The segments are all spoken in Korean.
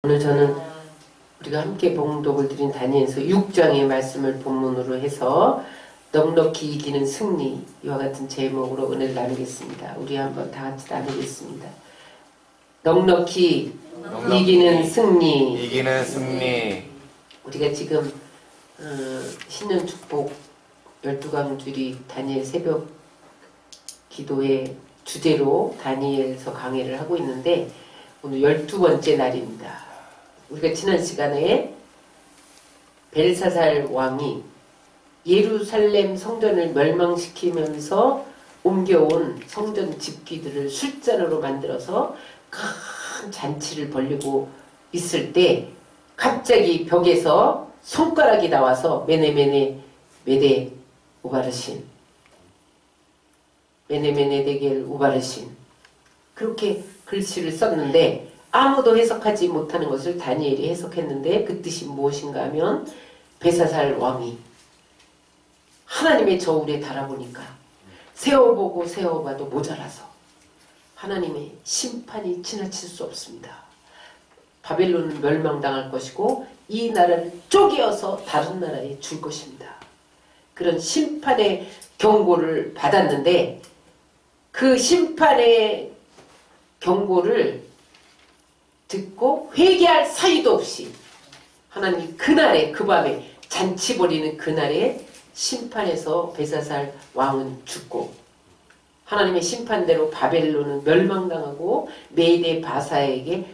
오늘 저는 우리가 함께 봉독을 드린 다니엘서 6장의 말씀을 본문으로 해서 넉넉히 이기는 승리, 이와 같은 제목으로 은혜를 나누겠습니다. 우리 한번 다 같이 나누겠습니다. 넉넉히 이기는 승리. 이기는 승리. 우리가 지금 신년 축복 12강주리 다니엘 새벽 기도의 주제로 다니엘서 강해를 하고 있는데 오늘 12번째 날입니다. 우리가 지난 시간에 벨사살 왕이 예루살렘 성전을 멸망시키면서 옮겨온 성전 집기들을 술잔으로 만들어서 큰 잔치를 벌리고 있을 때 갑자기 벽에서 손가락이 나와서 메네 우바르신 메네 데겔 우바르신 그렇게 글씨를 썼는데 아무도 해석하지 못하는 것을 다니엘이 해석했는데 그 뜻이 무엇인가 하면 벨사살 왕이 하나님의 저울에 달아보니까 세어보고 세어봐도 모자라서 하나님의 심판이 지나칠 수 없습니다. 바벨론은 멸망당할 것이고 이 나라를 쪼개어서 다른 나라에 줄 것입니다. 그런 심판의 경고를 받았는데 그 심판의 경고를 듣고 회개할 사유도 없이 하나님이 그날에 그 밤에 잔치 벌이는 그날에 심판에서 벨사살 왕은 죽고 하나님의 심판대로 바벨론은 멸망당하고 메대 바사에게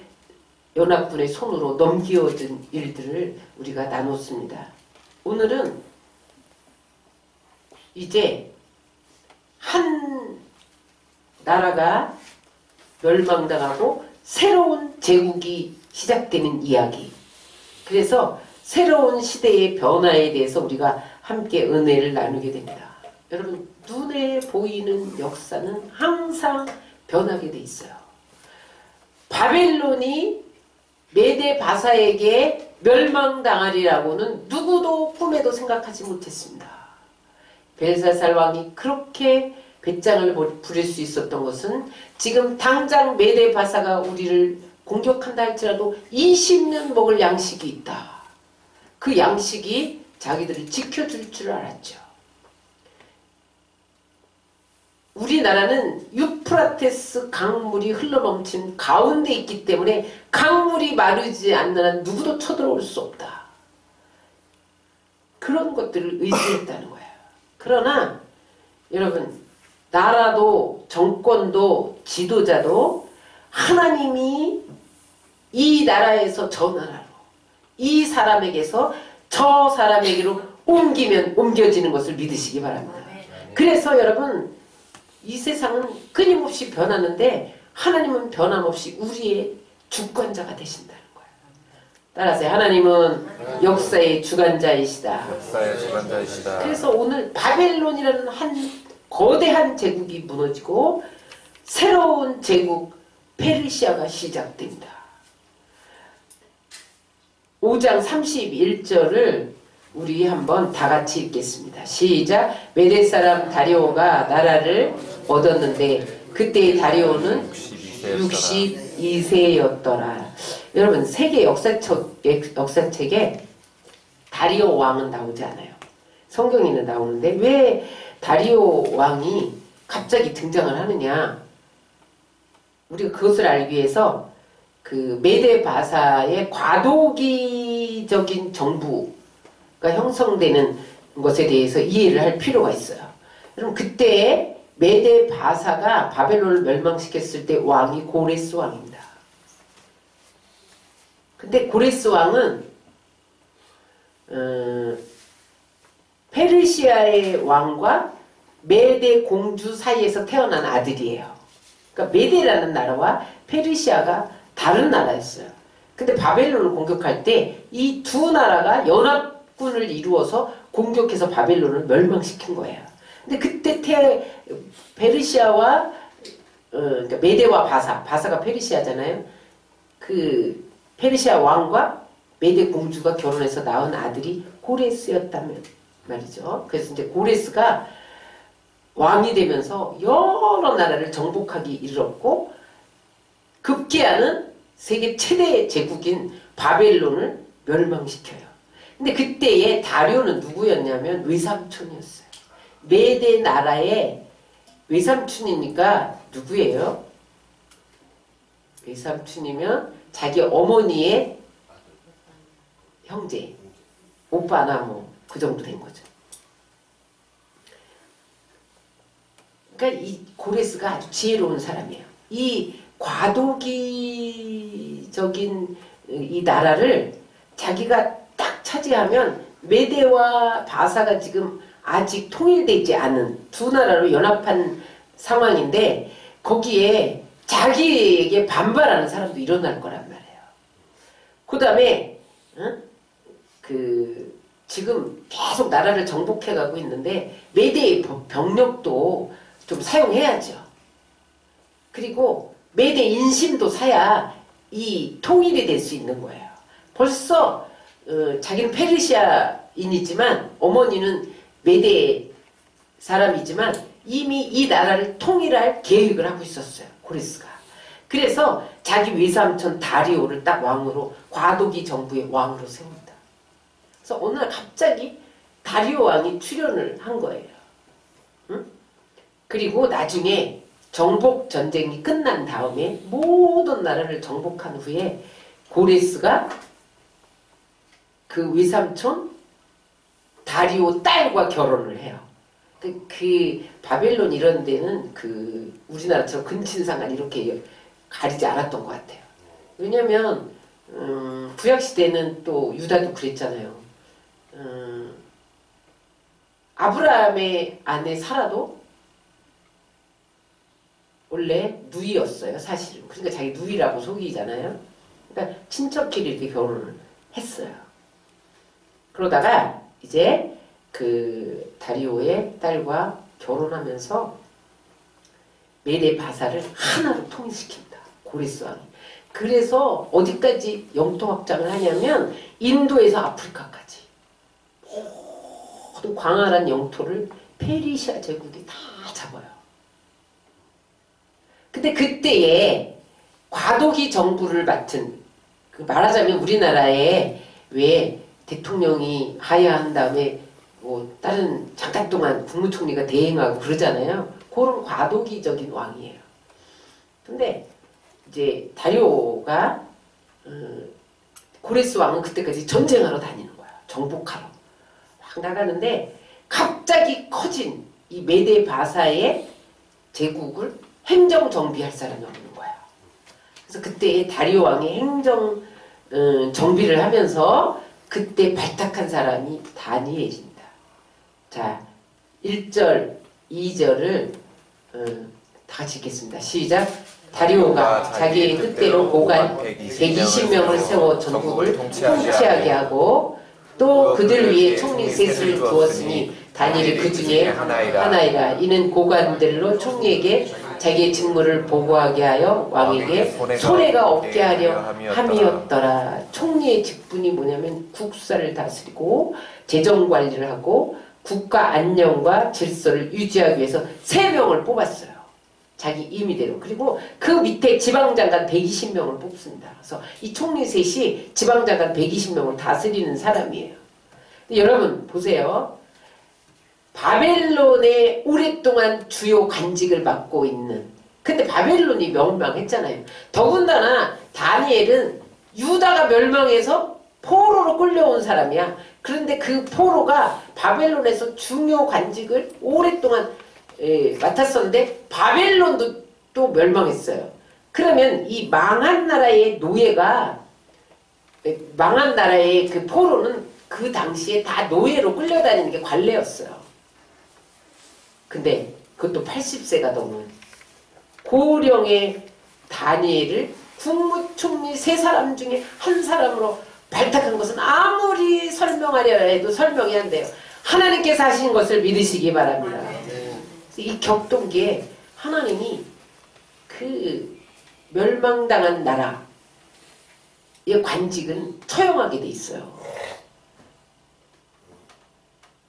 연합군의 손으로 넘겨진 일들을 우리가 나눴습니다. 오늘은 이제 한 나라가 멸망당하고 새로운 제국이 시작되는 이야기. 그래서 새로운 시대의 변화에 대해서 우리가 함께 은혜를 나누게 됩니다. 여러분, 눈에 보이는 역사는 항상 변하게 돼 있어요. 바벨론이 메대 바사에게 멸망당하리라고는 누구도 꿈에도 생각하지 못했습니다. 벨사살 왕이 그렇게 배짱을 부릴 수 있었던 것은 지금 당장 메대 바사가 우리를 공격한다 할지라도 20년 먹을 양식이 있다. 그 양식이 자기들을 지켜줄 줄 알았죠. 우리나라는 유프라테스 강물이 흘러넘친 가운데 있기 때문에 강물이 마르지 않는 한 누구도 쳐들어올 수 없다. 그런 것들을 의지했다는 거예요. 그러나 여러분, 나라도 정권도 지도자도 하나님이 이 나라에서 저 나라로 이 사람에게서 저 사람에게로 옮기면 옮겨지는 것을 믿으시기 바랍니다. 그래서 여러분, 이 세상은 끊임없이 변하는데 하나님은 변함없이 우리의 주권자가 되신다는 거예요. 따라서 하나님은 역사의 주관자이시다. 역사의 주관자이시다. 그래서 오늘 바벨론이라는 한 거대한 제국이 무너지고 새로운 제국 페르시아가 시작됩니다. 5장 31절을 우리 한번 다 같이 읽겠습니다. 시작. 메대 사람 다리오가 나라를 얻었는데 그때의 다리오는 62세였더라. 여러분, 세계 역사책에 다리오 왕은 나오지 않아요. 성경에는 나오는데 왜 다리오 왕이 갑자기 등장을 하느냐? 우리가 그것을 알기 위해서 그 메대 바사의 과도기적인 정부가 형성되는 것에 대해서 이해를 할 필요가 있어요. 그럼 그때 메대 바사가 바벨론을 멸망시켰을 때 왕이 고레스 왕입니다. 근데 고레스 왕은 페르시아의 왕과 메대 공주 사이에서 태어난 아들이에요. 그러니까 메대라는 나라와 페르시아가 다른 나라였어요. 근데 바벨론을 공격할 때 이 두 나라가 연합군을 이루어서 공격해서 바벨론을 멸망시킨 거예요. 근데 그때 페르시아와 그러니까 메대와 바사가 페르시아잖아요. 그 페르시아 왕과 메대 공주가 결혼해서 낳은 아들이 고레스였다면 말이죠. 그래서 이제 고레스가 왕이 되면서 여러 나라를 정복하기 이르렀고 급기야는 세계 최대 제국인 바벨론을 멸망시켜요. 근데 그때의 다리오는 누구였냐면 외삼촌이었어요. 메대 나라의 외삼촌이니까 누구예요? 외삼촌이면 자기 어머니의 형제, 오빠나 뭐 그 정도 된 거죠. 그러니까 이 고레스가 아주 지혜로운 사람이에요. 이 과도기적인 이 나라를 자기가 딱 차지하면 메대와 바사가 지금 아직 통일되지 않은 두 나라로 연합한 상황인데 거기에 자기에게 반발하는 사람도 일어날 거란 말이에요. 그 다음에 지금 계속 나라를 정복해가고 있는데 메대의 병력도 좀 사용해야죠. 그리고 메대 인심도 사야 이 통일이 될 수 있는 거예요. 벌써 자기는 페르시아인이지만 어머니는 메대 사람이지만 이미 이 나라를 통일할 계획을 하고 있었어요. 고레스가. 그래서 자기 외삼촌 다리오를 딱 왕으로 과도기 정부의 왕으로 세운다. 그래서 어느 날 갑자기 다리오 왕이 출현을 한 거예요. 응? 그리고 나중에 정복 전쟁이 끝난 다음에 모든 나라를 정복한 후에 고레스가 그 외삼촌 다리오 딸과 결혼을 해요. 그 바벨론 이런 데는 우리나라처럼 근친상간 이렇게 가리지 않았던 것 같아요. 왜냐면 구약시대는 또 유다도 그랬잖아요. 아브라함의 아내 사라도 원래 누이였어요, 사실은. 그러니까 자기 누이라고 속이잖아요. 그러니까 친척끼리 이렇게 결혼을 했어요. 그러다가 이제 그 다리오의 딸과 결혼하면서 메대 바사를 하나로 통일시킵니다. 고레스 왕이. 그래서 어디까지 영토 확장을 하냐면 인도에서 아프리카까지 모든 광활한 영토를 페르시아 제국이 다 잡아요. 근데 그때에 과도기 정부를 맡은 말하자면 우리나라에 왜 대통령이 하야한 다음에 뭐 다른 잠깐 동안 국무총리가 대행하고 그러잖아요. 그런 과도기적인 왕이에요. 근데 이제 다리오가 고레스 왕은 그때까지 전쟁하러 다니는 거야. 정복하러 막 나가는데 갑자기 커진 이 메데 바사의 제국을 행정 정비할 사람이 없는 거야. 그래서 그때 다리오 왕이 행정 정비를 하면서 그때 발탁한 사람이 다니엘입니다. 자, 1절, 2절을 다 같이 읽겠습니다. 시작. 다리오가 자기의 뜻대로 고관 120명을 세워 전국을 통치하게 하고 또 그들 위에 총리 셋을 두었으니 다니엘이 그 중에 하나이라. 이는 고관들로 총리에게 자기의 직무를 보고하게 하여 왕에게 손해가 없게 하려 함이었더라. 총리의 직분이 뭐냐면 국사를 다스리고 재정관리를 하고 국가 안녕과 질서를 유지하기 위해서 3명을 뽑았어요. 자기 임의대로. 그리고 그 밑에 지방장관 120명을 뽑습니다. 그래서 이 총리 셋이 지방장관 120명을 다스리는 사람이에요. 여러분 보세요. 바벨론에 오랫동안 주요 관직을 맡고 있는, 근데 바벨론이 멸망했잖아요. 더군다나 다니엘은 유다가 멸망해서 포로로 끌려온 사람이야. 그런데 그 포로가 바벨론에서 중요 관직을 오랫동안 맡았었는데 바벨론도 또 멸망했어요. 그러면 이 망한 나라의 노예가, 망한 나라의 그 포로는 그 당시에 다 노예로 끌려다니는 게 관례였어요. 근데 그것도 80세가 넘은 고령의 다니엘을 국무총리 3사람 중에 한 사람으로 발탁한 것은 아무리 설명하려 해도 설명이 안 돼요. 하나님께서 하신 것을 믿으시기 바랍니다. 이 격동기에 하나님이 그 멸망당한 나라의 관직은 처형하게 돼 있어요.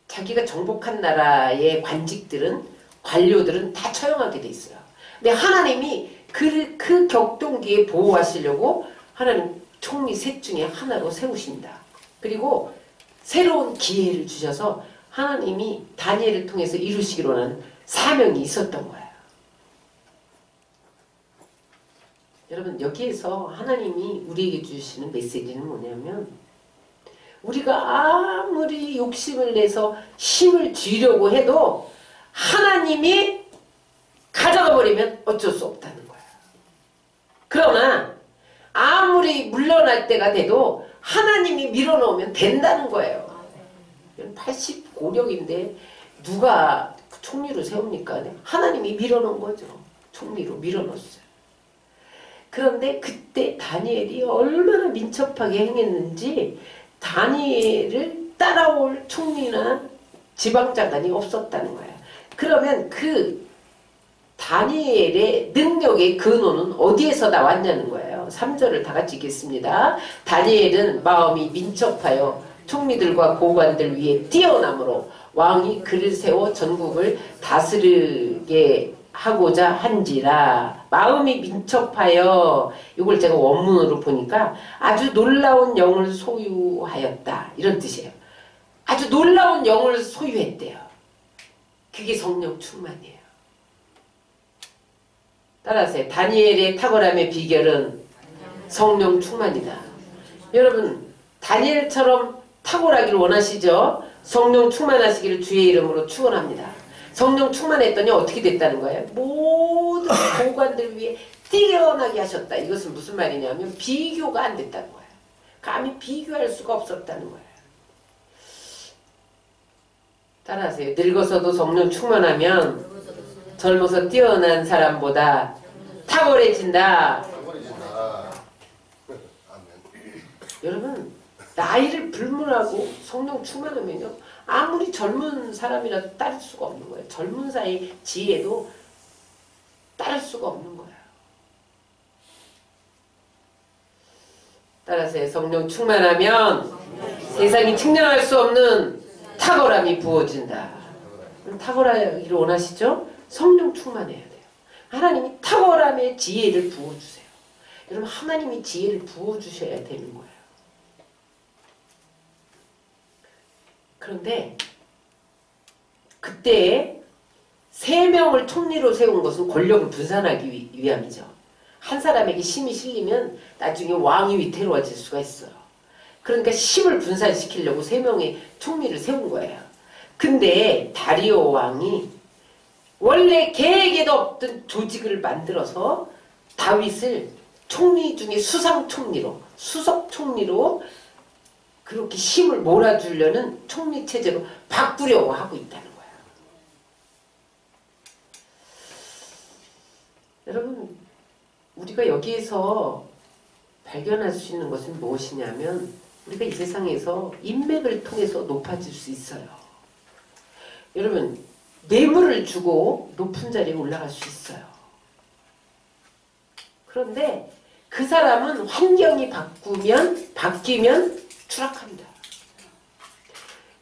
자기가 정복한 나라의 관직들은, 관료들은 다 처형하게 돼 있어요. 근데 하나님이 그 격동기에 보호하시려고 하나님 총리 셋 중에 하나로 세우십니다. 그리고 새로운 기회를 주셔서 하나님이 다니엘을 통해서 이루시기로 하는 사명이 있었던 거예요. 여러분 여기에서 하나님이 우리에게 주시는 메시지는 뭐냐면 우리가 아무리 욕심을 내서 힘을 쥐려고 해도 하나님이 가져가 버리면 어쩔 수 없다는 거야. 그러나 아무리 물러날 때가 돼도 하나님이 밀어넣으면 된다는 거예요. 80고령인데 누가 총리로 세웁니까? 하나님이 밀어넣은 거죠. 총리로 밀어넣었어요. 그런데 그때 다니엘이 얼마나 민첩하게 행했는지 다니엘을 따라올 총리나 지방장관이 없었다는 거예요. 그러면 그 다니엘의 능력의 근원은 어디에서 나왔냐는 거예요. 3절을 다 같이 읽겠습니다. 다니엘은 마음이 민첩하여 총리들과 고관들 위에 뛰어남으로 왕이 그를 세워 전국을 다스리게 하고자 한지라. 마음이 민첩하여, 이걸 제가 원문으로 보니까 아주 놀라운 영을 소유하였다 이런 뜻이에요. 아주 놀라운 영을 소유했대요. 그게 성령 충만이에요. 따라하세요. 다니엘의 탁월함의 비결은 성령 충만이다. 여러분 다니엘처럼 탁월하기를 원하시죠? 성령 충만하시기를 주의 이름으로 축원합니다. 성령 충만했더니 어떻게 됐다는 거예요? 모든 고관들 위해 뛰어나게 하셨다. 이것은 무슨 말이냐면 비교가 안 됐다는 거예요. 감히 비교할 수가 없었다는 거예요. 따라하세요. 늙어서도 성령 충만하면 젊어서 뛰어난 사람보다 탁월해진다. 여러분 나이를 불문하고 성령 충만하면요 아무리 젊은 사람이라도 따를 수가 없는 거예요. 젊은 사이 지혜도 따를 수가 없는 거예요. 따라서 성령 충만하면 세상이 측량할 수 없는 탁월함이 부어진다. 탁월하기를 원하시죠? 성령 충만해야 돼요. 하나님이 탁월함의 지혜를 부어주세요. 여러분 하나님이 지혜를 부어주셔야 되는 거예요. 그런데 그때 3명을 총리로 세운 것은 권력을 분산하기 위함이죠. 한 사람에게 힘이 실리면 나중에 왕이 위태로워질 수가 있어요. 그러니까 힘을 분산시키려고 3명의 총리를 세운 거예요. 근데 다리오 왕이 원래 계획에도 없던 조직을 만들어서 다윗을 총리 중에 수상총리로, 수석총리로 그렇게 힘을 몰아주려는 총리체제로 바꾸려고 하고 있다는 거예요. 여러분 우리가 여기에서 발견할 수 있는 것은 무엇이냐면 우리가 이 세상에서 인맥을 통해서 높아질 수 있어요. 여러분 뇌물을 주고 높은 자리에 올라갈 수 있어요. 그런데 그 사람은 환경이 바뀌면 추락합니다.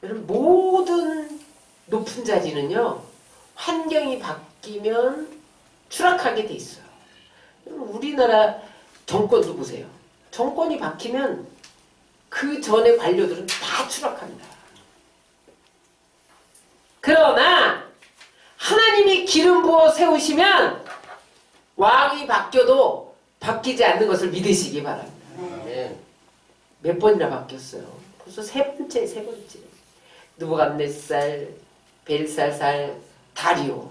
여러분 모든 높은 자리는요 환경이 바뀌면 추락하게 돼 있어요. 여러분 우리나라 정권도 보세요. 정권이 바뀌면 그 전에 관료들은 다 추락합니다. 그러나 하나님이 기름 부어 세우시면 왕이 바뀌어도 바뀌지 않는 것을 믿으시기 바랍니다. 몇 번이나 바뀌었어요. 벌써 세 번째. 느부갓네살, 벨사살, 다리오.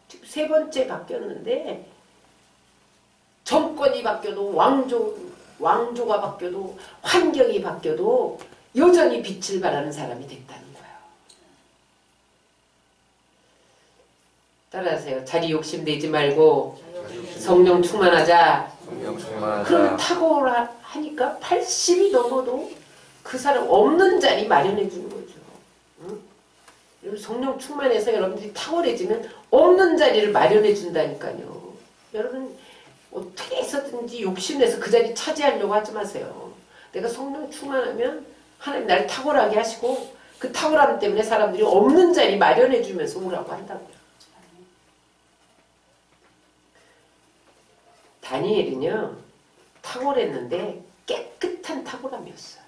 지금 3번째 바뀌었는데 정권이 바뀌어도 왕조가 바뀌어도 환경이 바뀌어도 여전히 빛을 발하는 사람이 됐다는 거예요. 따라하세요. 자리 욕심 내지 말고 성령 충만하자. 그러면 탁월하니까 80이 넘어도 그 사람 없는 자리 마련해 주는 거죠. 응? 성령 충만해서 여러분들이 탁월해지면 없는 자리를 마련해 준다니까요. 여러분 어떻게 해서든지 욕심내서 그 자리 차지하려고 하지 마세요. 내가 성령 충만하면 하나님 나를 탁월하게 하시고 그 탁월함 때문에 사람들이 없는 자리 마련해 주면서 오라고 한다고요. 다니엘은요 탁월했는데 깨끗한 탁월함이었어요.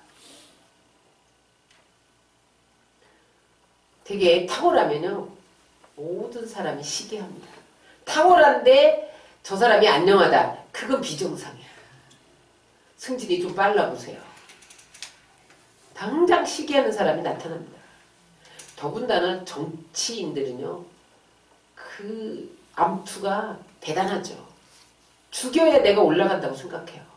되게 탁월하면요 모든 사람이 시기합니다. 탁월한데 저 사람이 안녕하다. 그건 비정상이야. 승진이 좀 빨라 보세요. 당장 시기하는 사람이 나타납니다. 더군다나 정치인들은요 그 암투가 대단하죠. 죽여야 내가 올라간다고 생각해요.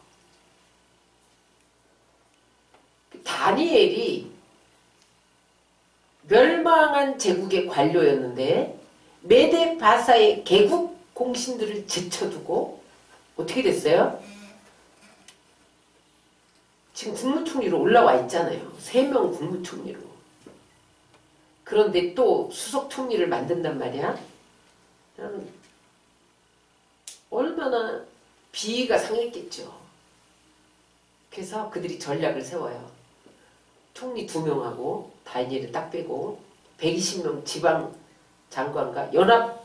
다니엘이 멸망한 제국의 관료였는데 메데 바사의 개국 공신들을 제쳐두고 어떻게 됐어요? 지금 국무총리로 올라와 있잖아요. 3명 국무총리로. 그런데 또 수석총리를 만든단 말이야. 얼마나 비위가 상했겠죠. 그래서 그들이 전략을 세워요. 총리 2명하고 다니엘을 딱 빼고 120명 지방 장관과 연합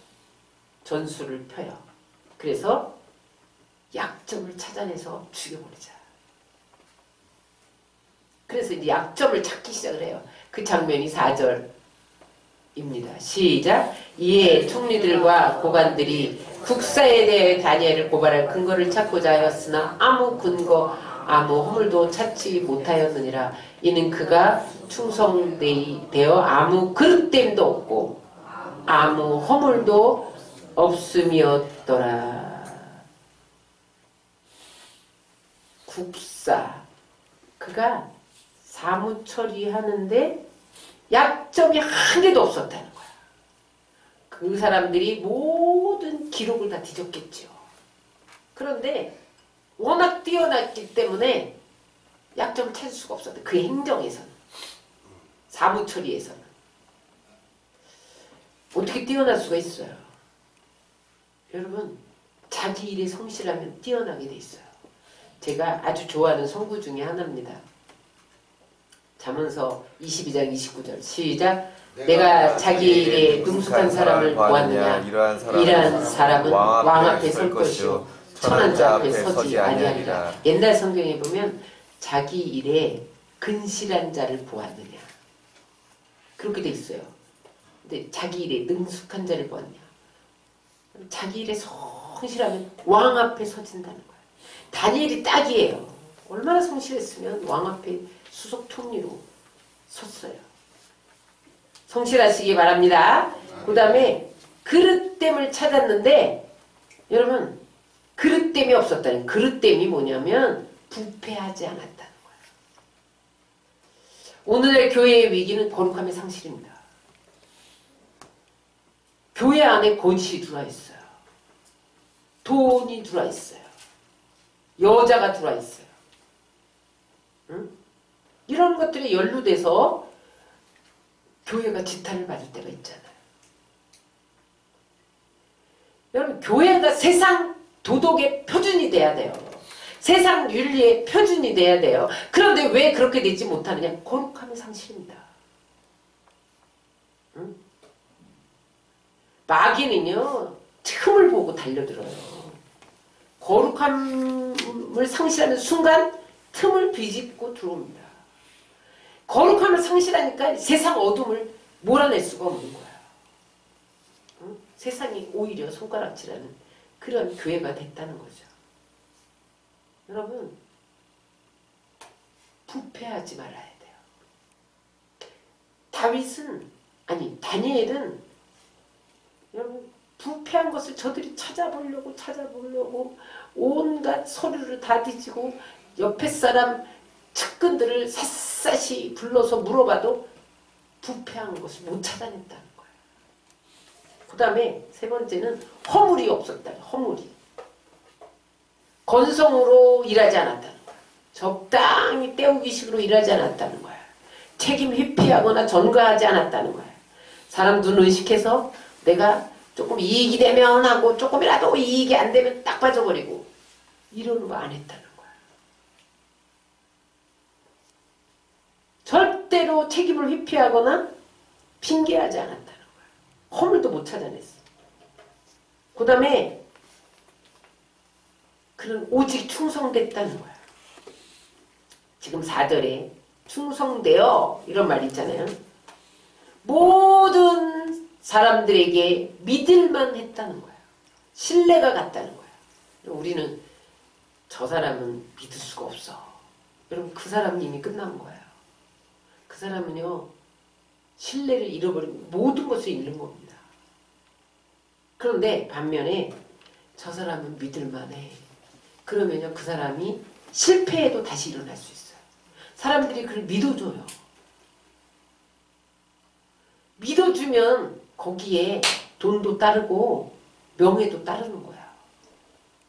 전술을 펴요. 그래서 약점을 찾아내서 죽여버리자. 그래서 이제 약점을 찾기 시작을 해요. 그 장면이 4절입니다. 시작. 이에 총리들과 고관들이 국사에 대해 다니엘을 고발할 근거를 찾고자 하였으나 아무 근거 아무 허물도 찾지 못하였느니라. 이는 그가 충성되어 아무 그릇됨도 없고 아무 허물도 없음이었더라. 국사 그가 사무 처리하는데 약점이 한 개도 없었다는 거야. 그 사람들이 모든 기록을 다 뒤졌겠죠. 그런데 워낙 뛰어났기 때문에 약점을 찾을 수가 없었대. 그 행정에서는. 사무처리에서는. 어떻게 뛰어날 수가 있어요? 여러분 자기 일에 성실하면 뛰어나게 돼 있어요. 제가 아주 좋아하는 성구 중에 하나입니다. 잠언서 22장 29절 시작. 내가 자기 일에 능숙한 사람을 보았느냐. 이러한 사람은 왕 앞에 설 것이요 천한 자 앞에 서지 아니하리라. 옛날 성경에 보면 자기 일에 근실한 자를 보았느냐 그렇게 돼 있어요. 근데 자기 일에 능숙한 자를 보았냐. 자기 일에 성실하면 왕 앞에 서진다는 거예요. 다니엘이 딱이에요. 얼마나 성실했으면 왕 앞에 수석 총리로 섰어요. 성실하시기 바랍니다. 그 다음에 그릇됨을 찾았는데 여러분 그릇됨이 없었다는 그릇됨이 뭐냐면 부패하지 않았다는 거예요. 오늘의 교회의 위기는 거룩함의 상실입니다. 교회 안에 권시 들어와 있어요. 돈이 들어와 있어요. 여자가 들어와 있어요. 응? 이런 것들이 연루돼서 교회가 지탄을 받을 때가 있잖아요. 여러분 교회가 세상 도덕의 표준이 돼야 돼요. 세상 윤리의 표준이 돼야 돼요. 그런데 왜 그렇게 되지 못하느냐? 거룩함의 상실입니다. 응? 마귀는요 틈을 보고 달려들어요. 거룩함을 상실하는 순간 틈을 비집고 들어옵니다. 거룩함을 상실하니까 세상 어둠을 몰아낼 수가 없는 거야. 응? 세상이 오히려 손가락질하는 그런 교회가 됐다는 거죠. 여러분 부패하지 말아야 돼요. 다니엘은 여러분 부패한 것을 저들이 찾아보려고 온갖 서류를 다 뒤지고 옆에 사람 측근들을 샅샅이 불러서 물어봐도 부패한 것을 못 찾아냈다는 거예요. 그 다음에 세 번째는 허물이 없었다. 허물이. 건성으로 일하지 않았다는 거야. 적당히 때우기식으로 일하지 않았다는 거야. 책임 회피하거나 전가하지 않았다는 거야. 사람 눈 의식해서 내가 조금 이익이 되면 하고 조금이라도 이익이 안 되면 딱 빠져버리고 이러는 거 안 했다는 거야. 절대로 책임을 회피하거나 핑계하지 않았다는 거야. 허물도 못 찾아냈어. 그 다음에 그는 오직 충성됐다는 거야. 지금 4절에 충성되어 이런 말이 있잖아요. 모든 사람들에게 믿을만 했다는 거야. 신뢰가 갔다는 거야. 우리는 저 사람은 믿을 수가 없어. 여러분 그 사람은 이미 끝난 거예요. 그 사람은요 신뢰를 잃어버리면 모든 것을 잃는 겁니다. 그런데 반면에 저 사람은 믿을만해. 그러면요 그 사람이 실패해도 다시 일어날 수 있어요. 사람들이 그를 믿어줘요. 믿어주면 거기에 돈도 따르고 명예도 따르는 거야.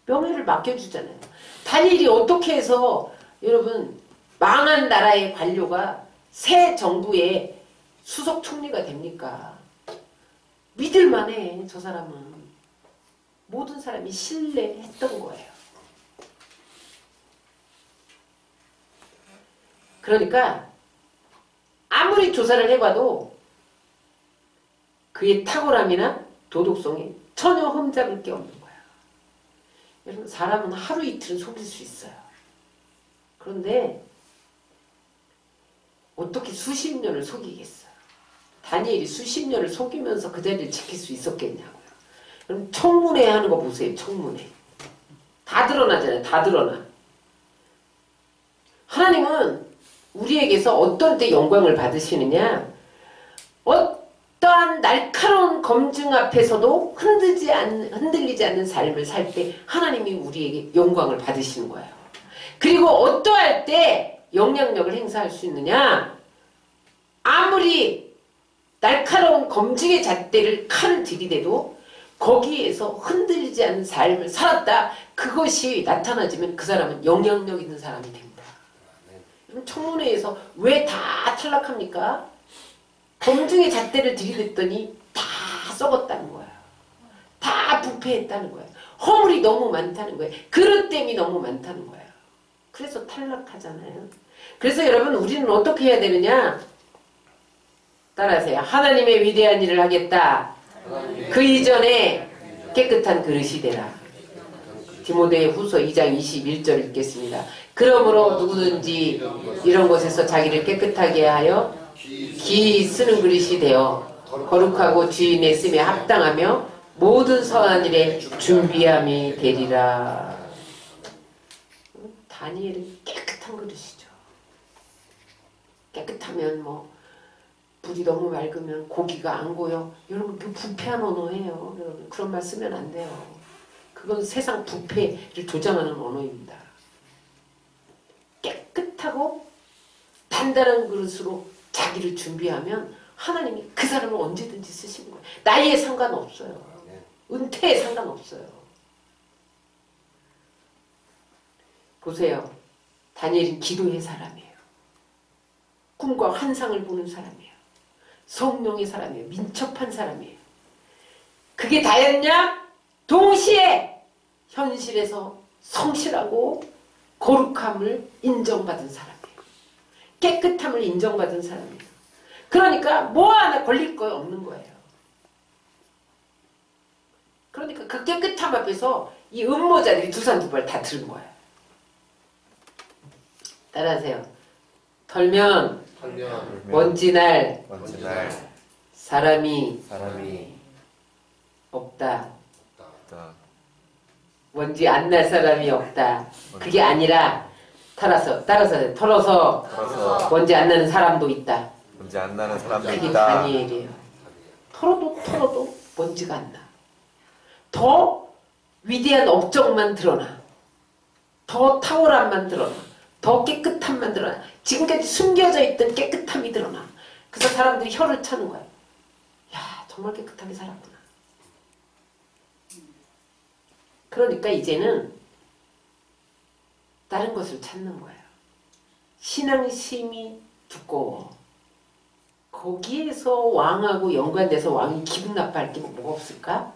명예를 맡겨주잖아요. 다니엘이 어떻게 해서 여러분 망한 나라의 관료가 새 정부의 수석 총리가 됩니까? 믿을만해. 저 사람은 모든 사람이 신뢰했던 거예요. 그러니까 아무리 조사를 해봐도 그의 탁월함이나 도덕성에 전혀 흠잡을 게 없는 거야. 여러분 사람은 하루 이틀은 속일 수 있어요. 그런데 어떻게 수십 년을 속이겠어요? 다니엘이 수십 년을 속이면서 그 자리를 지킬 수 있었겠냐고요. 그럼 청문회 하는 거 보세요. 청문회. 다 드러나잖아요. 다 드러나. 하나님은 우리에게서 어떤 때 영광을 받으시느냐? 어떠한 날카로운 검증 앞에서도 흔들리지 않는 삶을 살 때 하나님이 우리에게 영광을 받으시는 거예요. 그리고 어떠할 때 영향력을 행사할 수 있느냐? 아무리 날카로운 검증의 잣대를 칼을 들이대도 거기에서 흔들리지 않는 삶을 살았다. 그것이 나타나지면 그 사람은 영향력 있는 사람이 됩니다. 청문회에서 왜 다 탈락합니까? 검증의 잣대를 들이댔더니 다 썩었다는 거야. 다 부패했다는 거야. 허물이 너무 많다는 거예요. 그릇됨이 너무 많다는 거야. 그래서 탈락하잖아요. 그래서 여러분 우리는 어떻게 해야 되느냐? 따라하세요. 하나님의 위대한 일을 하겠다. 그 이전에 깨끗한 그릇이 되라. 디모데 후서 2장 21절 읽겠습니다. 그러므로 누구든지 이런 곳에서 자기를 깨끗하게 하여 기 쓰는 그릇이 되어 거룩하고 주인의 씀에 합당하며 모든 선한 일에 준비함이 되리라. 다니엘은 깨끗한 그릇이죠. 깨끗하면 뭐 불이 너무 맑으면 고기가 안 고요. 여러분 그 부패한 언어예요. 여러분 그런 말 쓰면 안 돼요. 그건 세상 부패를 조장하는 언어입니다. 깨끗하고 단단한 그릇으로 자기를 준비하면 하나님이 그 사람을 언제든지 쓰시는 거예요. 나이에 상관없어요. 은퇴에 상관없어요. 보세요. 다니엘은 기도의 사람이에요. 꿈과 환상을 보는 사람이에요. 성령의 사람이에요. 민첩한 사람이에요. 그게 다였냐? 동시에 현실에서 성실하고 거룩함을 인정받은 사람이에요. 깨끗함을 인정받은 사람이에요. 그러니까 뭐 하나 걸릴 거 없는 거예요. 그러니까 그 깨끗함 앞에서 이 음모자들이 두 산 두 발 다 들은 거예요. 따라하세요. 털면 먼지 날 사람이 없다. 먼지 안 날 사람이 없다. 그게 아니라 털어서 먼지 안 나는 사람도 있다. 먼지 안 나는 사람도 그게 있다. 다니엘이에요. 털어도 먼지가 안 나. 더 위대한 업적만 드러나. 더 탁월함만 드러나. 더 깨끗함만 드러나. 지금까지 숨겨져 있던 깨끗함이 드러나. 그래서 사람들이 혀를 차는 거야. 야, 정말 깨끗하게 살았구나. 그러니까 이제는 다른 것을 찾는 거예요. 신앙심이 두꺼워. 거기에서 왕하고 연관돼서 왕이 기분 나빠할 게 뭐가 없을까?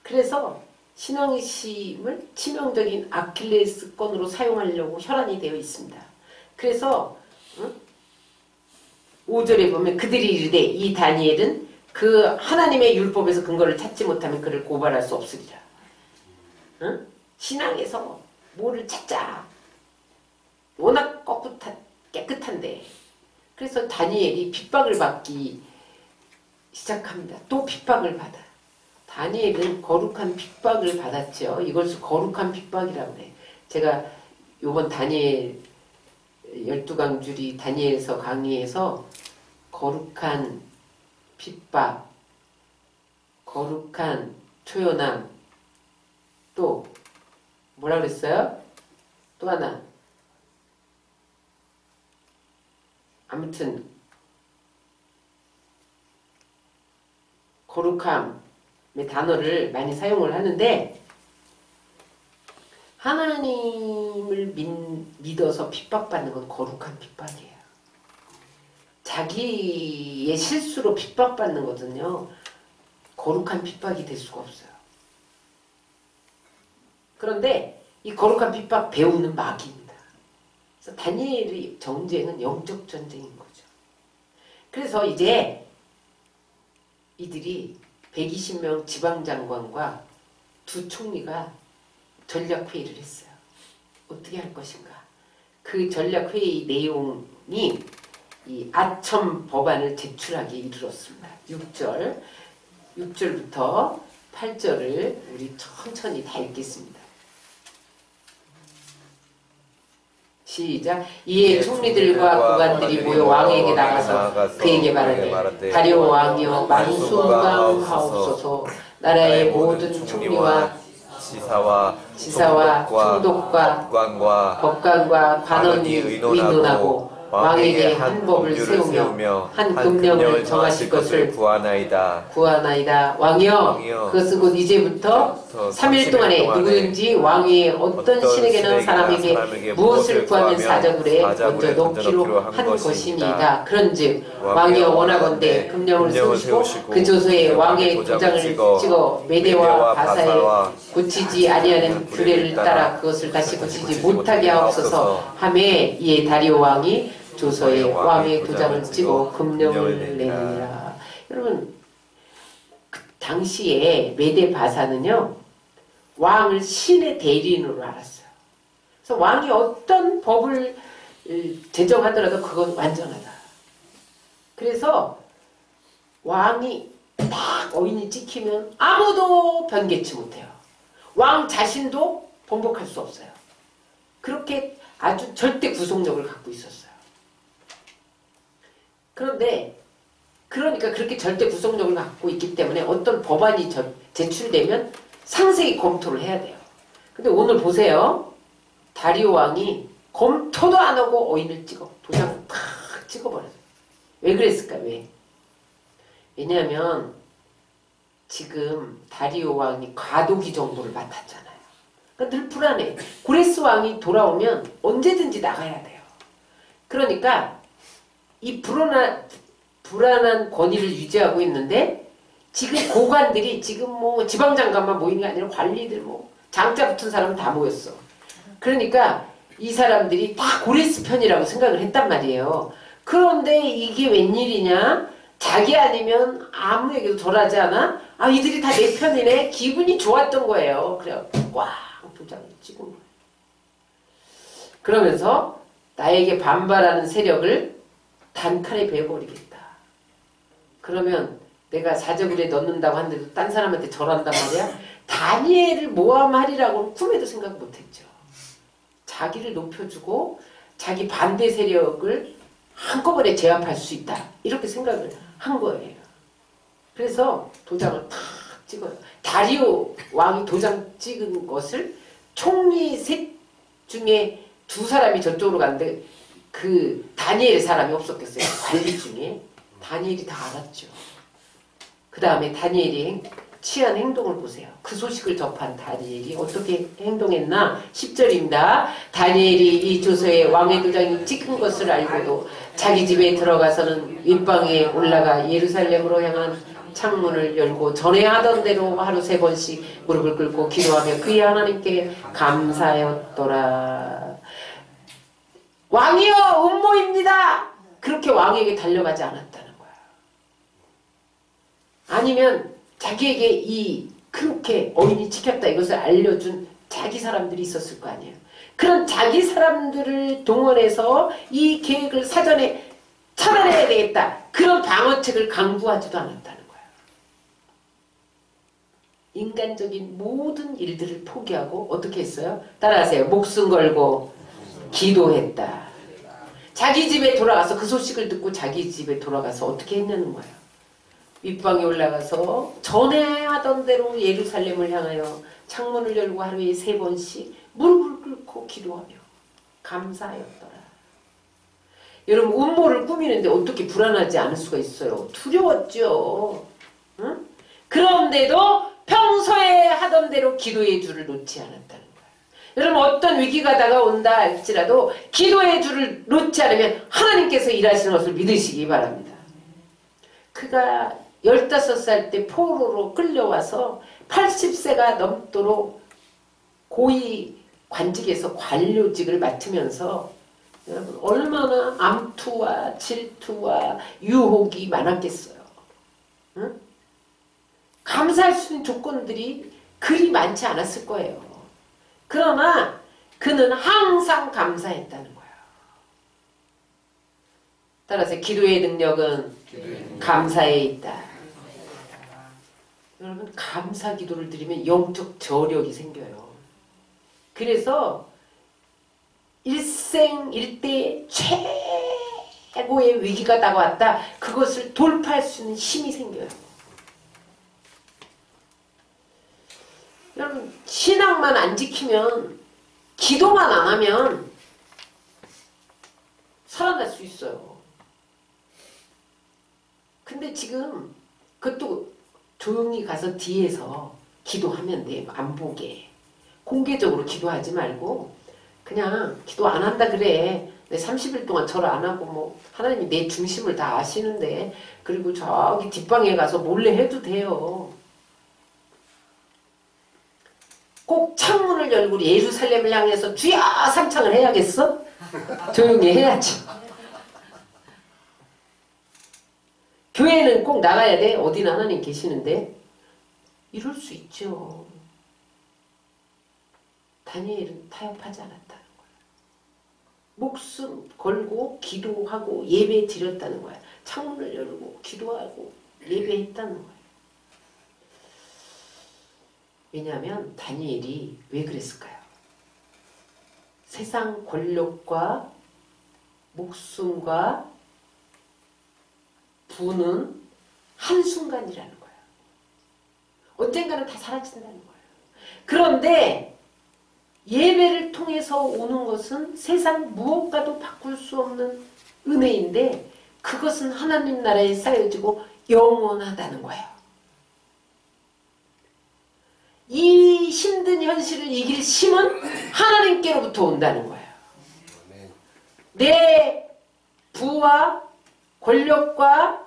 그래서 신앙심을 치명적인 아킬레스건으로 사용하려고 혈안이 되어 있습니다. 그래서 5절에 보면 그들이 이르되 이 다니엘은 그 하나님의 율법에서 근거를 찾지 못하면 그를 고발할 수 없으리라. 신앙에서 뭐를 찾자. 워낙 깨끗한데. 그래서 다니엘이 핍박을 받기 시작합니다. 또 핍박을 받아. 다니엘은 거룩한 핍박을 받았죠. 이것을 거룩한 핍박이라고 그래. 제가 요번 다니엘 12강줄이 다니엘서 강의에서 거룩한 핍박, 거룩한 초연함, 또 뭐라 그랬어요? 또 하나. 아무튼 거룩함의 단어를 많이 사용을 하는데 하나님을 믿어서 핍박받는 건 거룩한 핍박이에요. 자기의 실수로 핍박받는 것은요 거룩한 핍박이 될 수가 없어요. 그런데 이 거룩한 핍박 배우는 마귀입니다. 그래서 다니엘의 전쟁은 영적 전쟁인 거죠. 그래서 이제 이들이 120명 지방장관과 두 총리가 전략회의를 했어요. 어떻게 할 것인가. 그 전략회의 내용이 이 아첨 법안을 제출하기에 이르렀습니다. 6절부터 8절을 우리 천천히 다 읽겠습니다. 시작. 이에 총리들과 고관들이 모여 왕에게 나가서 그에게 말하되 다리오 왕이여 만수무강하옵소서. 나라의 모든 총리와 지사와 총독과 법관과 관원이 의논하고 왕에게 한 법을 세우며 한 금령을 정하실 것을 구하나이다. 왕이여 그것은 곧 이제부터 3일 동안에 누구든지 왕이 어떤 신에게나 사람에게 무엇을 구하면 사저물에 먼저 놓기로 한 것이니이다. 그런즉 왕이여 원하건대 금령을 세우시고 그 조서에 왕의 도장을 찍어 메대와 바사에 고치지 아니하는 규례를 따라 그것을 다시 고치지 못하게 하옵소서 하매 이에 다리오 왕이 조서에 왕의 도장을 찍어 금령을 내느니라. 여러분 그 당시에 메대 바사는요 왕을 신의 대리인으로 알았어요. 그래서 왕이 어떤 법을 제정하더라도 그건 완전하다. 그래서 왕이 딱 어인이 찍히면 아무도 변개치 못해요. 왕 자신도 번복할 수 없어요. 그렇게 아주 절대 구속력을 갖고 있었어요. 그런데 그러니까 그렇게 절대 구속력을 갖고 있기 때문에 어떤 법안이 제출되면 상세히 검토를 해야 돼요. 근데 오늘 보세요. 다리오 왕이 검토도 안 하고 어인을 찍어 도장을 탁 찍어버려요. 왜 그랬을까? 왜? 왜냐하면 지금 다리오 왕이 과도기 정도를 맡았잖아요. 그러니까 늘 불안해. 고레스 왕이 돌아오면 언제든지 나가야 돼요. 그러니까 이 불안한 권위를 유지하고 있는데 지금 고관들이 지금 뭐 지방장관만 모이는 게 아니라 관리들 뭐 장자 붙은 사람 다 모였어. 그러니까 이 사람들이 다 고레스 편이라고 생각을 했단 말이에요. 그런데 이게 웬일이냐? 자기 아니면 아무에게도 덜하지 않아? 아 이들이 다 내 편이네. 기분이 좋았던 거예요. 그래갖고 꽉 도장을 찍은 거예요. 그러면서 나에게 반발하는 세력을 단칼에 베어버리겠다. 그러면 내가 사저글에 넣는다고 하는데도 딴 사람한테 절한단 말이야. 다니엘을 모함하리라고는 꿈에도 생각 못했죠. 자기를 높여주고 자기 반대 세력을 한꺼번에 제압할 수 있다. 이렇게 생각을 한 거예요. 그래서 도장을 탁 찍어요. 다리오 왕이 도장 찍은 것을 총리 셋 중에 두 사람이 저쪽으로 갔는데 그 다니엘 사람이 없었겠어요. 관리 중에. 다니엘이 다 알았죠. 그 다음에 다니엘이 취한 행동을 보세요. 그 소식을 접한 다니엘이 어떻게 행동했나? 10절입니다. 다니엘이 이 조서에 왕의 도장이 찍힌 것을 알고도 자기 집에 들어가서는 윗방에 올라가 예루살렘으로 향한 창문을 열고 전에 하던 대로 하루 3번씩 무릎을 꿇고 기도하며 그의 하나님께 감사하였더라. 왕이여 음모입니다. 그렇게 왕에게 달려가지 않았다는 거야. 아니면 자기에게 이 그렇게 어인이 찍혔다 이것을 알려준 자기 사람들이 있었을 거 아니에요. 그런 자기 사람들을 동원해서 이 계획을 사전에 차단해야 되겠다. 그런 방어책을 강구하지도 않았다는 거예요. 인간적인 모든 일들을 포기하고 어떻게 했어요? 따라하세요. 목숨 걸고 기도했다. 자기 집에 돌아가서 그 소식을 듣고 자기 집에 돌아가서 어떻게 했냐는 거예요. 윗방에 올라가서 전에 하던 대로 예루살렘을 향하여 창문을 열고 하루에 3번씩 무릎을 꿇고 기도하며 감사하였더라. 여러분 음모를 꾸미는데 어떻게 불안하지 않을 수가 있어요. 두려웠죠. 응? 그런데도 평소에 하던 대로 기도의 줄을 놓지 않았다는 거예요. 여러분 어떤 위기가 다가온다 할지라도 기도의 줄을 놓지 않으면 하나님께서 일하시는 것을 믿으시기 바랍니다. 그가 15살 때 포로로 끌려와서 80세가 넘도록 고위 관직에서 관료직을 맡으면서 여러분 얼마나 암투와 질투와 유혹이 많았겠어요. 응? 감사할 수 있는 조건들이 그리 많지 않았을 거예요. 그러나 그는 항상 감사했다는 거예요. 따라서 기도의 능력은 감사에 있다. 여러분 감사 기도를 드리면 영적 저력이 생겨요. 그래서 일생일대 최고의 위기가 다가왔다. 그것을 돌파할 수 있는 힘이 생겨요. 여러분 신앙만 안 지키면 기도만 안 하면 살아날 수 있어요. 근데 지금 그것도 조용히 가서 뒤에서 기도하면 돼. 안 보게. 공개적으로 기도하지 말고 그냥 기도 안 한다 그래. 내 30일 동안 절을 안 하고 뭐 하나님이 내 중심을 다 아시는데 그리고 저기 뒷방에 가서 몰래 해도 돼요. 꼭 창문을 열고 예루살렘을 향해서 주야 삼창을 해야겠어? 조용히 해야지. 교회는 꼭 나가야 돼. 어디나 하나님 계시는데 이럴 수 있죠. 다니엘은 타협하지 않았다는 거예요. 목숨 걸고 기도하고 예배 드렸다는 거예요. 창문을 열고 기도하고 예배했다는 거예요. 왜냐하면 다니엘이 왜 그랬을까요? 세상 권력과 목숨과 부는 한순간이라는 거예요. 언젠가는 다 사라진다는 거예요. 그런데 예배를 통해서 오는 것은 세상 무엇과도 바꿀 수 없는 은혜인데 그것은 하나님 나라에 쌓여지고 영원하다는 거예요. 이 힘든 현실을 이길 힘은 하나님께로부터 온다는 거예요. 내 부와 권력과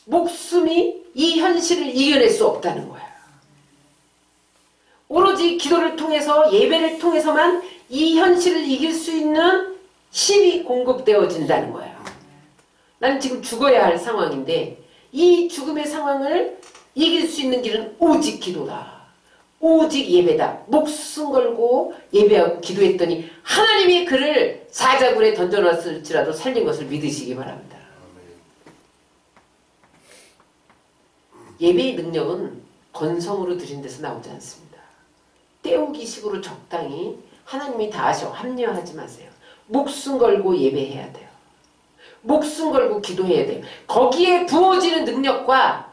목숨이 이 현실을 이겨낼 수 없다는 거예요. 오로지 기도를 통해서 예배를 통해서만 이 현실을 이길 수 있는 힘이 공급되어진다는 거예요. 나는 지금 죽어야 할 상황인데 이 죽음의 상황을 이길 수 있는 길은 오직 기도다. 오직 예배다. 목숨 걸고 예배하고 기도했더니 하나님이 그를 사자굴에 던져놨을지라도 살린 것을 믿으시기 바랍니다. 예배의 능력은 건성으로 드린 데서 나오지 않습니다. 때우기식으로 적당히 하나님이 다 하셔. 합리화하지 마세요. 목숨 걸고 예배해야 돼요. 목숨 걸고 기도해야 돼요. 거기에 부어지는 능력과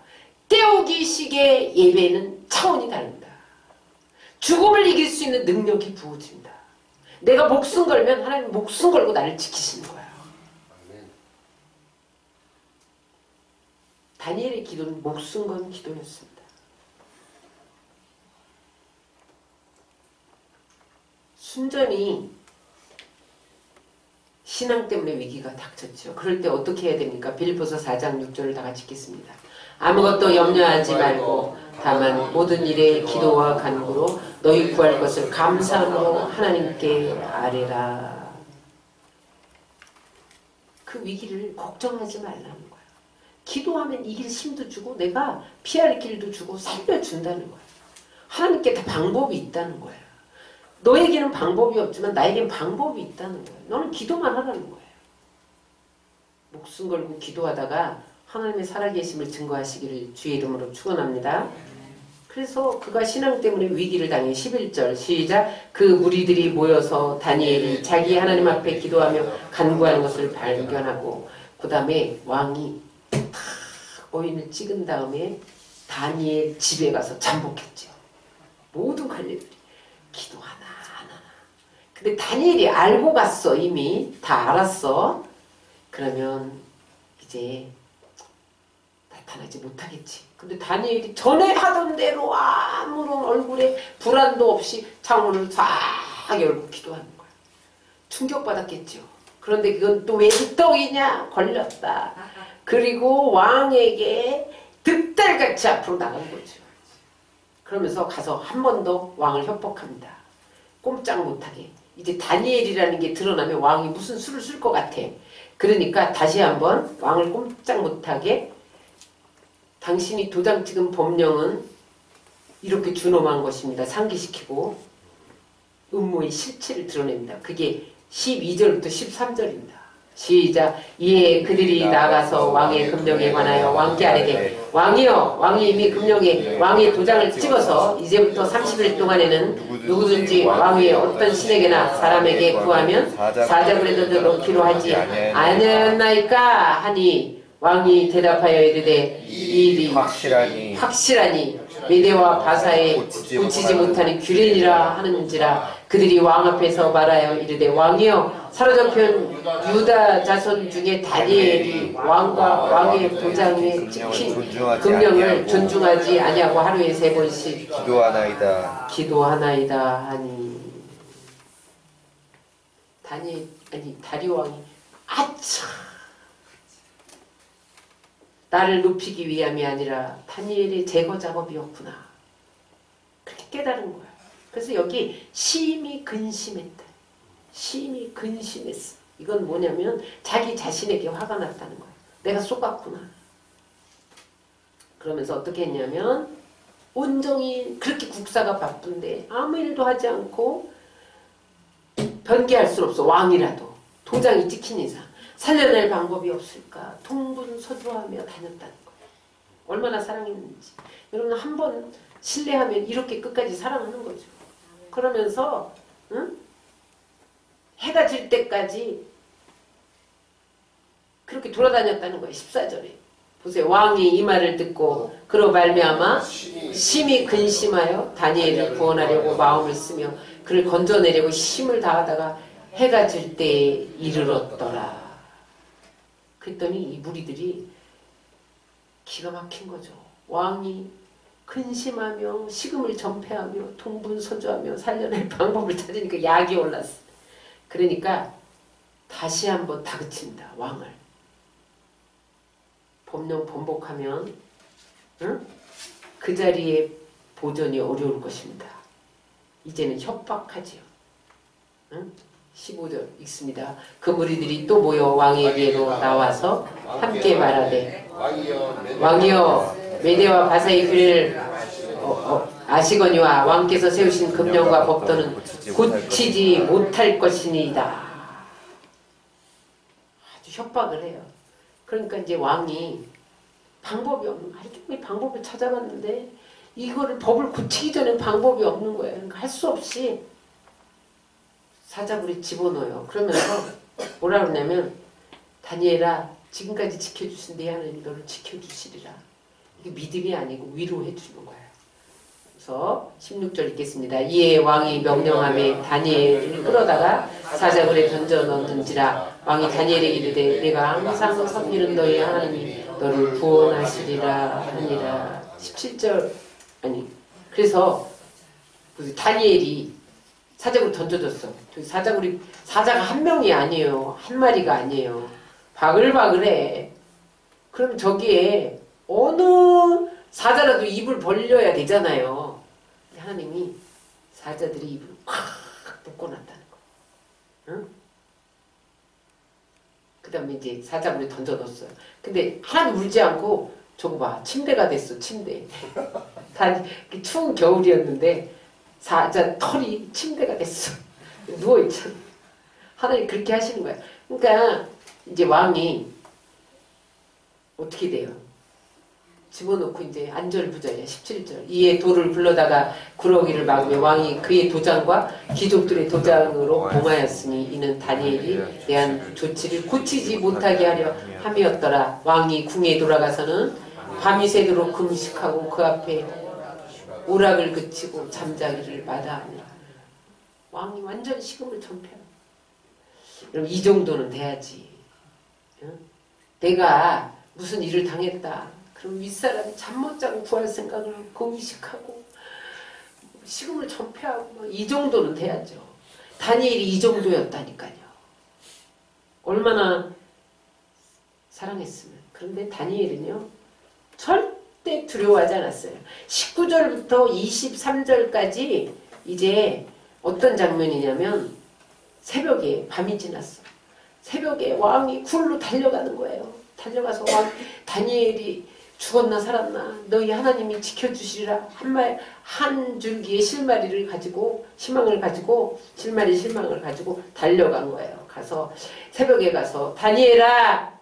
때우기식의 예배는 차원이 다릅니다. 죽음을 이길 수 있는 능력이 부어집니다. 내가 목숨 걸면 하나님 목숨 걸고 나를 지키시는 거예요. 다니엘의 기도는 목숨 건 기도였습니다. 순전히 신앙 때문에 위기가 닥쳤죠. 그럴 때 어떻게 해야 됩니까? 빌립보서 4장 6절을 다 같이 읽겠습니다. 아무것도 염려하지 말고 다만 모든 일에 기도와 간구로 너희 구할 것을 감사함으로 하나님께 아뢰라. 그 위기를 걱정하지 말라는 거예요. 기도하면 이길 힘도 주고 내가 피할 길도 주고 살려준다는 거예요. 하나님께 다 방법이 있다는 거예요. 너에게는 방법이 없지만 나에겐 방법이 있다는 거예요. 너는 기도만 하라는 거예요. 목숨 걸고 기도하다가 하나님의 살아계심을 증거하시기를 주의 이름으로 축원합니다. 그래서 그가 신앙 때문에 위기를 당해 11절 시작. 그 무리들이 모여서 다니엘이 자기 하나님 앞에 기도하며 간구하는 것을 발견하고 그 다음에 왕이 탁 어인을 찍은 다음에 다니엘 집에 가서 잠복했죠. 모든 관리들이 기도하나 안 하나. 근데 다니엘이 알고 갔어. 이미 다 알았어. 그러면 이제 나타나지 못하겠지. 근데 다니엘이 전에 하던 대로 아무런 얼굴에 불안도 없이 창문을 싹 열고 기도하는 거야. 충격받았겠죠. 그런데 그건 또 왜 떡이냐? 걸렸다. 그리고 왕에게 득달같이 앞으로 나간 거죠. 그러면서 가서 한 번 더 왕을 협박합니다. 꼼짝 못하게. 이제 다니엘이라는 게 드러나면 왕이 무슨 수를 쓸 것 같아. 그러니까 다시 한번 왕을 꼼짝 못하게 당신이 도장 찍은 법령은 이렇게 준엄한 것입니다. 상기시키고 음모의 실체를 드러냅니다. 그게 12절부터 13절입니다. 시작. 이에 그들이 나가서 왕의 금령에 관하여 왕께 아뢰되 왕이여 왕이 이미 금령에 왕의 도장을 찍어서 이제부터 30일 동안에는 누구든지 왕위에 어떤 신에게나 사람에게 구하면 사자굴에 던져 넣기로 하지 아니하였나이까 하니 왕이 대답하여 이르되 이 일이 확실하니 메대와 바사에 고치지 못하는 규례니라 하는지라. 그들이 왕 앞에서 말하여 이르되 왕이여 사로잡힌 유다 자손 중에 다니엘이 왕과 왕의 도장에 찍힌 금령을 존중하지 아니하고 하루에 3번씩 기도하나이다 하니 다리오 왕이 아차 나를 높이기 위함이 아니라 다니엘의 제거 작업이었구나. 그렇게 깨달은 거야. 그래서 여기 심히 근심했다. 심히 근심했어. 이건 뭐냐면 자기 자신에게 화가 났다는 거야. 내가 속았구나. 그러면서 어떻게 했냐면 온종일 그렇게 국사가 바쁜데 아무 일도 하지 않고 변개할 수 없어. 왕이라도 도장이 찍힌 이상 살려낼 방법이 없을까 동분서주하며 다녔다는 거예요. 얼마나 사랑했는지. 여러분 한번 신뢰하면 이렇게 끝까지 사랑하는 거죠. 그러면서 응? 해가 질 때까지 그렇게 돌아다녔다는 거예요. 14절에 보세요. 왕이 이 말을 듣고 그로 말미암아 심히 근심하여 다니엘을 구원하려고 마음을 쓰며 그를 건져내려고 힘을 다하다가 해가 질 때에 이르렀더라. 그랬더니 이 무리들이 기가 막힌 거죠. 왕이 근심하며 식음을 전폐하며 동분서주하며 살려낼 방법을 찾으니까 약이 올랐어. 그러니까 다시 한번 다그친다. 왕을. 법령 번복하면 응? 그 자리에 보존이 어려울 것입니다. 이제는 협박하지요. 응? 15절 읽습니다. 그 무리들이 또 모여 왕에게로 나와서 함께 말하되 왕이여 메대와 바사의 규례를 아시거니와 왕께서 세우신 금령과 법도는 고치지 못할 것이니이다. 아주 협박을 해요. 그러니까 이제 왕이 방법이 없는 하루 종일 방법을 찾아봤는데 이거를 법을 고치기 전에 방법이 없는 거예요. 그러니까 할 수 없이 사자굴에 집어넣어요. 그러면서 뭐라 그러냐면 다니엘아 지금까지 지켜주신 내 하나님이 너를 지켜주시리라. 이게 믿음이 아니고 위로해 주는 거예요. 그래서 16절 읽겠습니다. 이에 왕이 명령함에 다니엘을 끌어다가 사자굴에 던져 넣는지라. 왕이 다니엘에게 이르되 내가 항상 섬기는 너희 하나님이 너를 구원하시리라 하니라. 17절 아니 그래서 다니엘이 사자굴 던져졌어. 사자가 한 명이 아니에요. 한 마리가 아니에요. 바글바글해. 그럼 저기에 어느 사자라도 입을 벌려야 되잖아요. 하나님이 사자들이 입을 콱 묶어놨다는 거. 응? 그 다음에 이제 사자굴에 던져뒀어요. 근데 하나님 울지 않고 저거 봐. 침대가 됐어. 침대. 단 추운 겨울이었는데 사자 털이 침대가 됐어. 누워있잖아. 하나님 그렇게 하시는 거야. 그러니까 이제 왕이 어떻게 돼요? 집어넣고 이제 안절부절이야. 17절. 이에 돌을 불러다가 구러기를 막으며 왕이 그의 도장과 귀족들의 도장으로 봉하였으니 이는 다니엘이 대한 조치를 고치지 못하게 하려 함이었더라. 왕이 궁에 돌아가서는 밤이 새도록 금식하고 그 앞에 오락을 그치고 잠자기를 마다하니라. 왕이 완전 식음을 전폐. 그럼 이 정도는 돼야지. 응? 내가 무슨 일을 당했다. 그럼 윗사람이 잠 못 자고 구할 생각을 금식하고 식음을 전폐하고 이 정도는 돼야죠. 다니엘이 이 정도였다니까요. 얼마나 사랑했으면. 그런데 다니엘은요. 절대 두려워하지 않았어요. 19절부터 23절까지 이제 어떤 장면이냐면 새벽에 밤이 지났어. 새벽에 왕이 굴로 달려가는 거예요. 달려가서 다니엘이 죽었나 살았나 너희 하나님이 지켜주시리라 한 줄기의 실마리를 가지고 희망을 가지고 실망을 가지고 달려간 거예요. 가서 새벽에 가서 다니엘아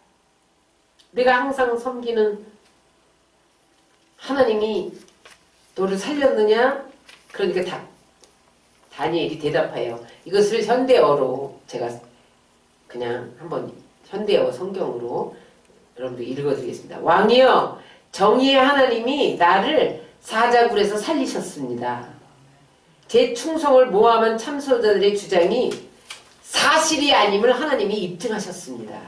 내가 항상 섬기는 하나님이 너를 살렸느냐? 그러니까 다니엘이 대답해요. 이것을 현대어로 제가 그냥 한번 현대어 성경으로 여러분들 읽어드리겠습니다. 왕이여 정의의 하나님이 나를 사자굴에서 살리셨습니다. 제 충성을 모함한 참소자들의 주장이 사실이 아님을 하나님이 입증하셨습니다.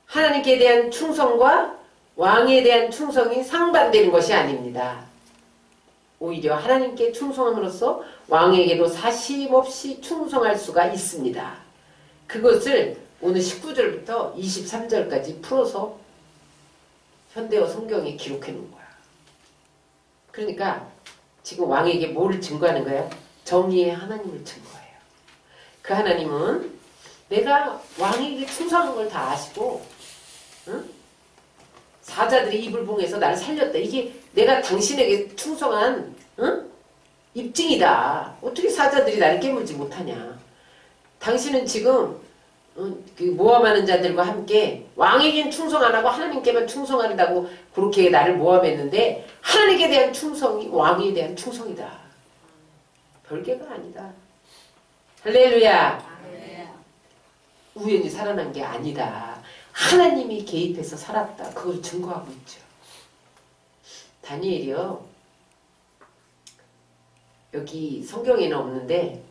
하나님께 대한 충성과 왕에 대한 충성이 상반되는 것이 아닙니다. 오히려 하나님께 충성함으로써 왕에게도 사심없이 충성할 수가 있습니다. 그것을 오늘 19절부터 23절까지 풀어서 현대어 성경에 기록해 놓은 거야. 그러니까 지금 왕에게 뭐를 증거하는 거야? 정의의 하나님을 증거해요. 그 하나님은 내가 왕에게 충성한 걸 다 아시고 응? 사자들이 입을 봉해서 나를 살렸다. 이게 내가 당신에게 충성한 응? 입증이다. 어떻게 사자들이 나를 깨물지 못하냐. 당신은 지금 그 모함하는 자들과 함께 왕에겐 충성 안 하고 하나님께만 충성한다고 그렇게 나를 모함했는데 하나님께 대한 충성이 왕에 대한 충성이다. 별개가 아니다. 할렐루야. 우연히 살아난 게 아니다. 하나님이 개입해서 살았다. 그걸 증거하고 있죠. 다니엘이요. 여기 성경에는 없는데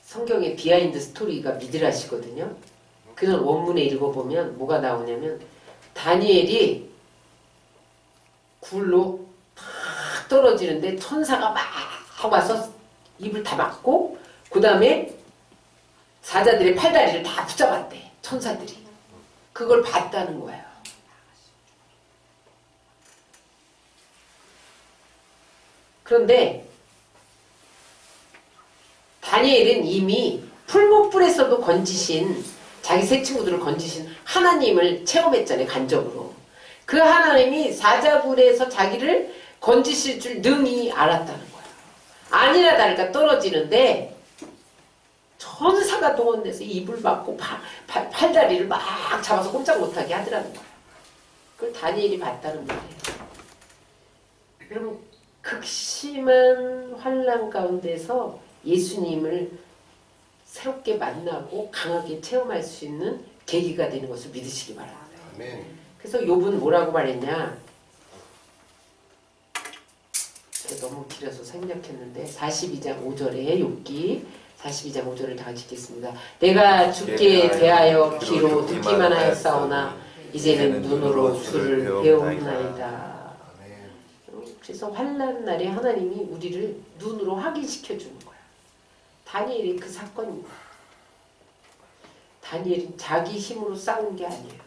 성경의 비하인드 스토리가 미드라시거든요. 그런 원문에 읽어보면 뭐가 나오냐면 다니엘이 굴로 탁 떨어지는데 천사가 막 와서 입을 다 막고 그 다음에 사자들의 팔다리를 다 붙잡았대. 천사들이. 그걸 봤다는 거예요. 그런데 다니엘은 이미 풀목불에서도 건지신 자기 세 친구들을 건지신 하나님을 체험했잖아요. 간접으로. 그 하나님이 사자굴에서 자기를 건지실 줄 능히 알았다는 거예요. 아니나 다를까 떨어지는데 천사가 동원돼서 입을 막고 팔다리를 막 잡아서 꼼짝 못하게 하더라는 거예요. 그걸 다니엘이 봤다는 거예요. 여러분 극심한 환난 가운데서 예수님을 새롭게 만나고 강하게 체험할 수 있는 계기가 되는 것을 믿으시기 바랍니다. 아멘. 그래서 욥은 뭐라고 말했냐? 제가 너무 길어서 생략했는데 42장 5절에 욥기 42장 5절을 다 읽겠습니다. 내가 주께 대하여 귀로 듣기만 하였사오나 이제는 눈으로 주를 배움나이다. 그래서 환난 날에 하나님이 우리를 눈으로 확인시켜 주는 거야. 다니엘이 그 사건입니다. 다니엘은 자기 힘으로 싸운 게 아니에요.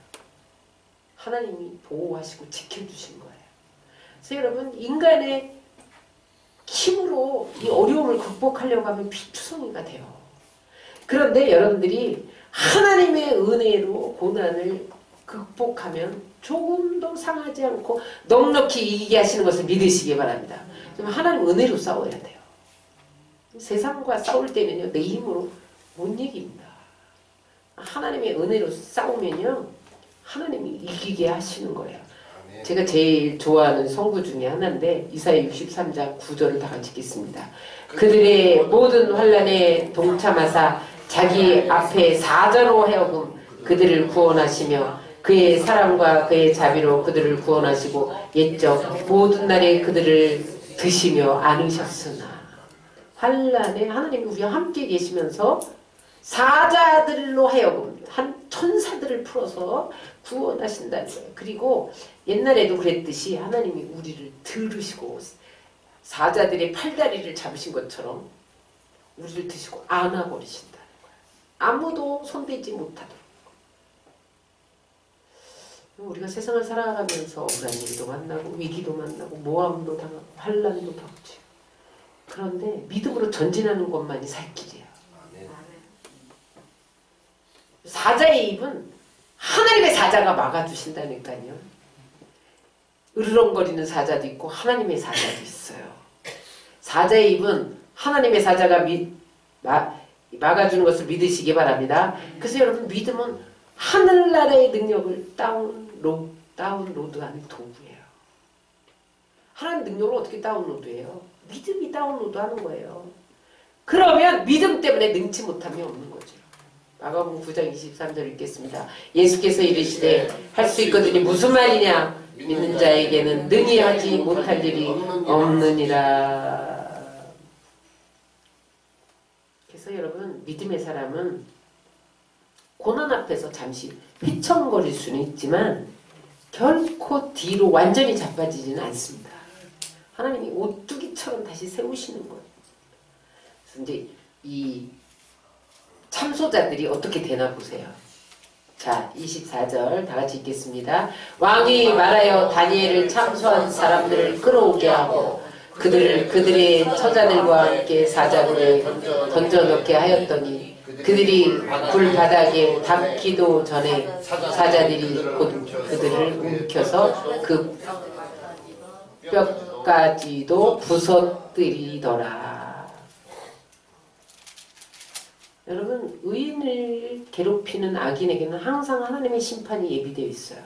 하나님이 보호하시고 지켜주신 거예요. 그래서 여러분 인간의 힘으로 이 어려움을 극복하려고 하면 피투성이가 돼요. 그런데 여러분들이 하나님의 은혜로 고난을 극복하면 조금도 상하지 않고 넉넉히 이기게 하시는 것을 믿으시기 바랍니다. 하나님 은혜로 싸워야 돼요. 세상과 싸울 때는요, 내 힘으로 못 이깁니다. 하나님의 은혜로 싸우면요, 하나님이 이기게 하시는 거예요. 제가 제일 좋아하는 성구 중에 하나인데 이사야 63장 9절을 다 같이 읽겠습니다. 그들의 모든 환난에 동참하사 자기 앞에 사자로 하여금 그들을 구원하시며 그의 사랑과 그의 자비로 그들을 구원하시고 옛적 모든 날에 그들을 드시며 안으셨으나 환난에 하나님이 우리와 함께 계시면서 사자들로 하여금 한 천사들을 풀어서 구원하신다는 거예요. 그리고 옛날에도 그랬듯이 하나님이 우리를 들으시고 사자들의 팔다리를 잡으신 것처럼 우리를 드시고 안아버리신다는 거예요. 아무도 손대지 못하도록. 우리가 세상을 살아가면서 억울한 일도 만나고 위기도 만나고 모함도 당하고 환난도 닥치고 그런데 믿음으로 전진하는 것만이 살 길이에요. 사자의 입은 하나님의 사자가 막아주신다니까요. 으르렁거리는 사자도 있고 하나님의 사자도 있어요. 사자의 입은 하나님의 사자가 막아주는 것을 믿으시기 바랍니다. 그래서 여러분 믿음은 하늘나라의 능력을 다운로드하는 도구예요. 하나님 능력을 어떻게 다운로드해요? 믿음이 다운로드하는 거예요. 그러면 믿음 때문에 능치 못함이 없는 거죠. 마가복음 9장 23절 읽겠습니다. 예수께서 이르시되 할 수 있거든요. 무슨 말이냐? 믿는 자에게는 능히 하지 못할 일이 없느니라. 그래서 여러분 믿음의 사람은 고난 앞에서 잠시 휘청거릴 수는 있지만 결코 뒤로 완전히 자빠지지는 않습니다. 하나님이 오뚜기처럼 다시 세우시는 거예요. 그래서 이제 이 참소자들이 어떻게 되나 보세요. 자, 24절 다 같이 읽겠습니다. 왕이 말하여 다니엘을 참소한 사람들을 끌어오게 하고 그들의 처자들과 함께 사자굴에 던져넣게 하였더니 그들이 불바닥에 닿기도 전에 사자들이 곧 그들을 움켜서 그 뼈까지도 부서뜨리더라. 여러분 의인을 괴롭히는 악인에게는 항상 하나님의 심판이 예비되어 있어요.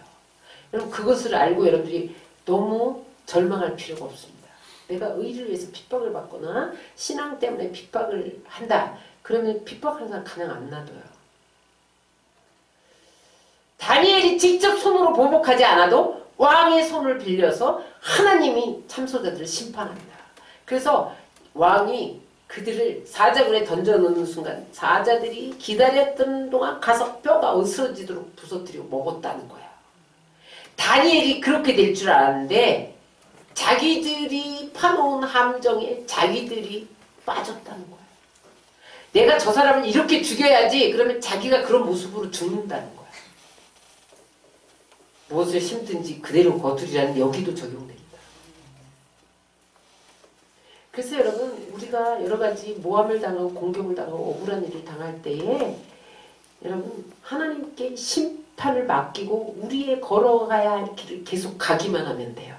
여러분 그것을 알고 여러분들이 너무 절망할 필요가 없습니다. 내가 의를 위해서 핍박을 받거나 신앙 때문에 핍박을 한다. 그러면 핍박하는 사람 그냥 안 놔둬요. 다니엘이 직접 손으로 보복하지 않아도 왕의 손을 빌려서 하나님이 참소자들을 심판합니다. 그래서 왕이 그들을 사자굴에 던져놓는 순간 사자들이 기다렸던 동안 가서 뼈가 으스러지도록 부서뜨리고 먹었다는 거야. 다니엘이 그렇게 될 줄 알았는데 자기들이 파놓은 함정에 자기들이 빠졌다는 거야. 내가 저 사람을 이렇게 죽여야지. 그러면 자기가 그런 모습으로 죽는다는 거야. 무엇을 심든지 그대로 거두리라는 여기도 적용됩니다. 그래서 여러분 우리가 여러 가지 모함을 당하고 공격을 당하고 억울한 일을 당할 때에 여러분 하나님께 심판을 맡기고 우리의 걸어가야 할 길을 계속 가기만 하면 돼요.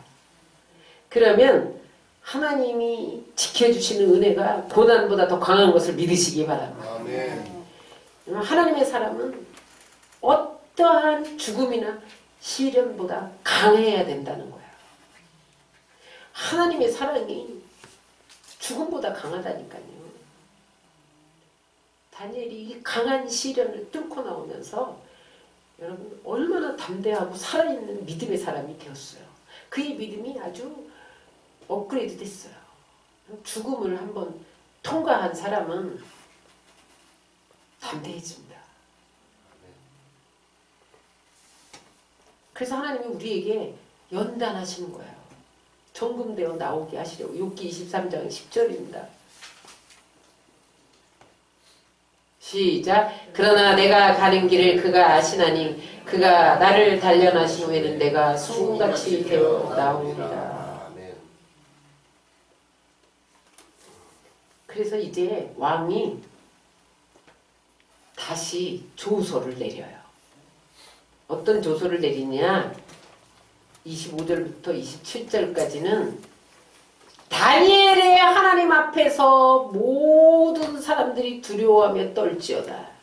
그러면 하나님이 지켜주시는 은혜가 고난보다 더 강한 것을 믿으시기 바랍니다. 아멘. 하나님의 사람은 어떠한 죽음이나 시련보다 강해야 된다는 거야. 하나님의 사랑이 죽음보다 강하다니까요. 다니엘이 이 강한 시련을 뚫고 나오면서 여러분 얼마나 담대하고 살아있는 믿음의 사람이 되었어요. 그의 믿음이 아주 업그레이드 됐어요. 죽음을 한번 통과한 사람은 담대해집니다. 그래서 하나님이 우리에게 연단하시는 거예요. 정금되어 나오게 하시려고. 욥기 23장 10절입니다. 시작. 그러나 내가 가는 길을 그가 아시나니 그가 나를 단련하신 후에는 내가 수금같이 되어 나오리라. 그래서 이제 왕이 다시 조서를 내려요. 어떤 조서를 내리냐? 25절부터 27절까지는 다니엘의 하나님 앞에서 모든 사람들이 두려워하며 떨지어다.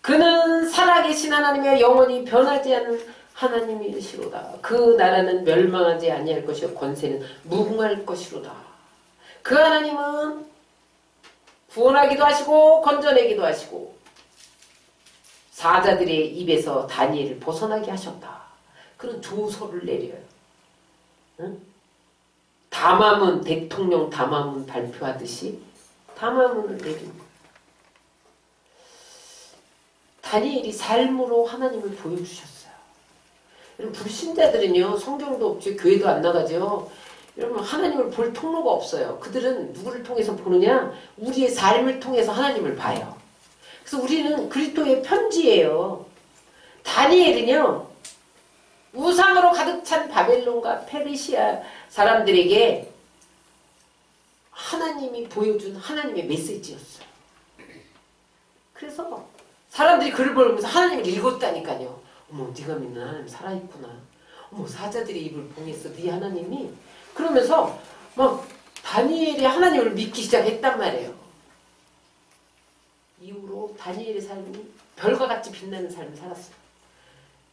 그는 살아계신 하나님이여 영원히 변하지 않는 하나님이시로다. 그 나라는 멸망하지 아니할 것이요 권세는 무궁할 것이로다. 그 하나님은 구원하기도 하시고 건져내기도 하시고 사자들의 입에서 다니엘을 벗어나게 하셨다. 그런 조서를 내려요. 응? 담화문, 대통령 담화문 발표하듯이 담화문을 내립니다. 다니엘이 삶으로 하나님을 보여주셨어요. 여러분 불신자들은요 성경도 없죠. 교회도 안 나가죠. 여러분 하나님을 볼 통로가 없어요. 그들은 누구를 통해서 보느냐? 우리의 삶을 통해서 하나님을 봐요. 그래서 우리는 그리스도의 편지예요. 다니엘은요 우상으로 가득 찬 바벨론과 페르시아 사람들에게 하나님이 보여준 하나님의 메시지였어요. 그래서 사람들이 글을 보면서 하나님을 읽었다니까요. 어머 네가 믿는 하나님 살아있구나. 어머 사자들의 입을 봉했어 네 하나님이. 그러면서 막 다니엘이 하나님을 믿기 시작했단 말이에요. 이후로 다니엘의 삶이 별과 같이 빛나는 삶을 살았어요.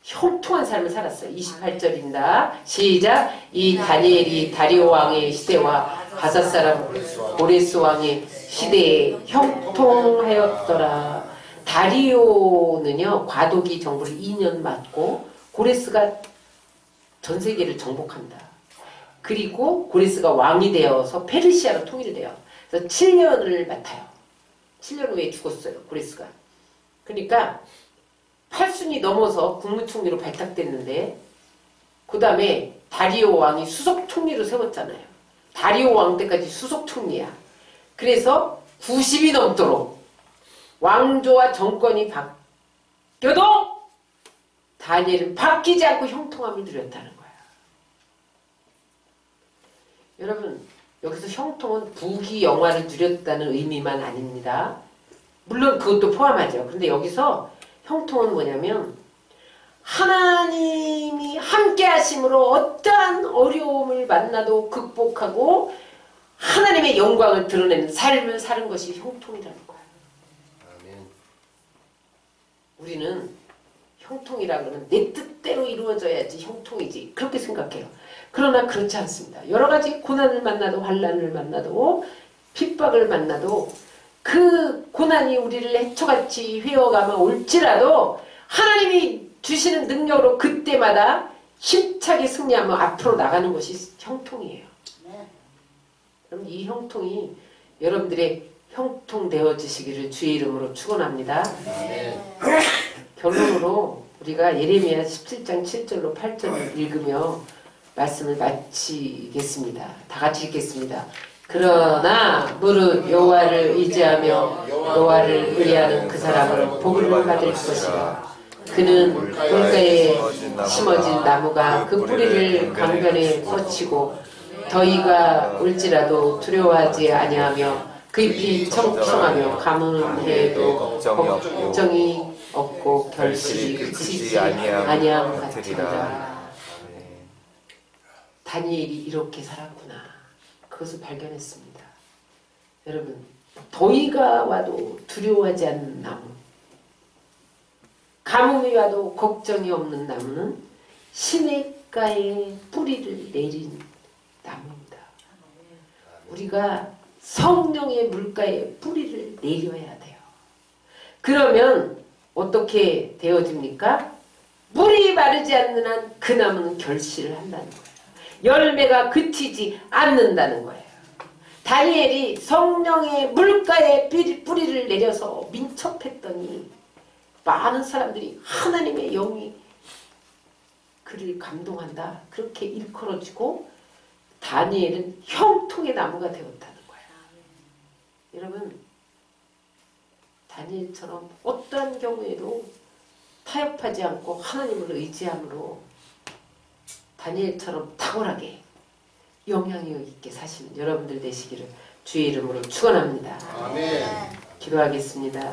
형통한 삶을 살았어요. 28절입니다. 시작. 이 다니엘이 다리오 왕의 시대와 가삿 사람 고레스 왕의 시대에 형통하였더라. 다리오는요 과도기 정부를 2년 맡고 고레스가 전 세계를 정복합니다. 그리고 고레스가 왕이 되어서 페르시아로 통일돼요. 그래서 7년을 맡아요. 7년 후에 죽었어요 고레스가. 그러니까 8순이 넘어서 국무총리로 발탁됐는데 그 다음에 다리오 왕이 수석총리로 세웠잖아요. 다리오 왕 때까지 수석총리야. 그래서 90이 넘도록 왕조와 정권이 바뀌어도 다니엘은 바뀌지 않고 형통함을 누렸다는 거예요. 여러분 여기서 형통은 부귀영화를 누렸다는 의미만 아닙니다. 물론 그것도 포함하죠. 그런데 여기서 형통은 뭐냐면 하나님이 함께 하심으로 어떠한 어려움을 만나도 극복하고 하나님의 영광을 드러내는 삶을 사는 것이 형통이라는 거예요. 우리는 형통이라는 것은 내 뜻대로 이루어져야지 형통이지 그렇게 생각해요. 그러나 그렇지 않습니다. 여러 가지 고난을 만나도 환난을 만나도 핍박을 만나도 그 고난이 우리를 해초같이 휘어가며 올지라도 하나님이 주시는 능력으로 그때마다 힘차게 승리하며 앞으로 나가는 것이 형통이에요. 그럼 이 형통이 여러분들의 형통되어지시기를 주의 이름으로 축원합니다. 결론으로 우리가 예레미야 17장 7절로 8절을 읽으며 말씀을 마치겠습니다. 다 같이 읽겠습니다. 그러나 무릇 여호와를 의지하며 여호와를 의뢰하는 그 사람은 복을 받을 것이라. 그는 물가에 심어진 나무가 그 뿌리를 강변에 뻗치고 더위가 올지라도 두려워하지 아니하며 그 잎이 청청하며 가뭄은 해도 걱정이 없고 결실이 그치지 아니함 같으리라. 다니엘이 이렇게 살았구나. 그것을 발견했습니다. 여러분 더위가 와도 두려워하지 않는 나무, 가뭄이 와도 걱정이 없는 나무는 시냇가에 뿌리를 내린 나무입니다. 우리가 성령의 물가에 뿌리를 내려야 돼요. 그러면 어떻게 되어집니까? 물이 마르지 않는 한 그 나무는 결실을 한다는 거예요. 열매가 그치지 않는다는 거예요. 다니엘이 성령의 물가에 뿌리를 내려서 민첩했더니 많은 사람들이 하나님의 영이 그를 감동한다. 그렇게 일컬어지고 다니엘은 형통의 나무가 되었다는 거예요. 여러분 다니엘처럼 어떠한 경우에도 타협하지 않고 하나님을 의지함으로 다니엘처럼 탁월하게 영향력 있게 사시는 여러분들 되시기를 주의 이름으로 축원합니다. 아멘. 기도하겠습니다.